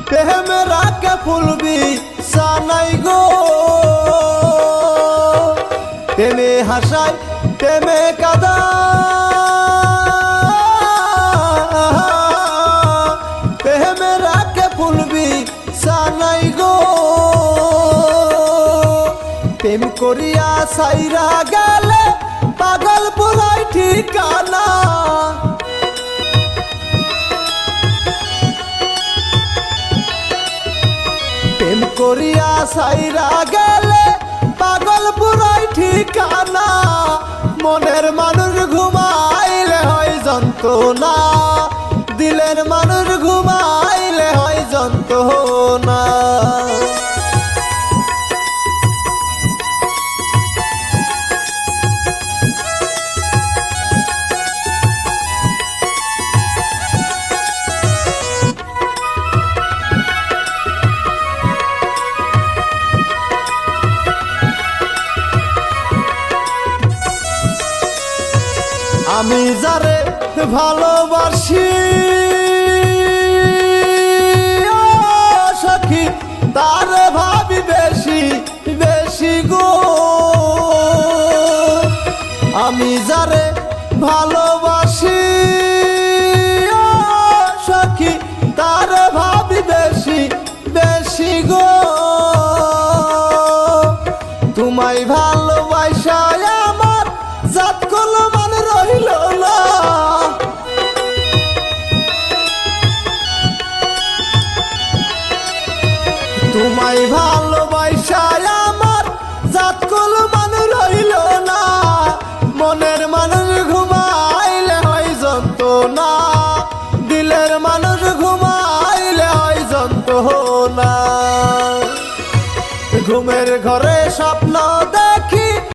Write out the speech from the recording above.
প্রেমেরা কে ফুলবি সানাই গো, প্রেমে হাসায় প্রেমে কাদা, প্রেমেরা কে ফুলবি সানাই গো, প্রেম করিয়া সাইরা গেলে পাগল পুরাই ঠিকানা। প্রেম করিয়া সাইরা গেলে পাগল পুরাই ঠিকানা। মনের মানুষ ঘুমাইলে হয় যন্ত্রণা, দিলের মানুষ ঘুমাইলে হয় যন্ত্রণা। আমি যারে ভালোবাসি ও সখী, তারে ভাবি বেশি বেশি গো। আমি যারে ভালোবাসি ও সখী, তারে ভাবি বেশি বেশি গো। তোমায় ভালোবাসা আমার জাত কলো মান রইল না। তোমায় ভালোবাসা আমার জাত কলো মান রইল না। মনের মানুষ ঘুমাইলে হয় যন্ত্রণা, দিলের মানুষ ঘুমাইলে হয় যন্ত্রণা। ঘুমের ঘরে স্বপ্ন দেখি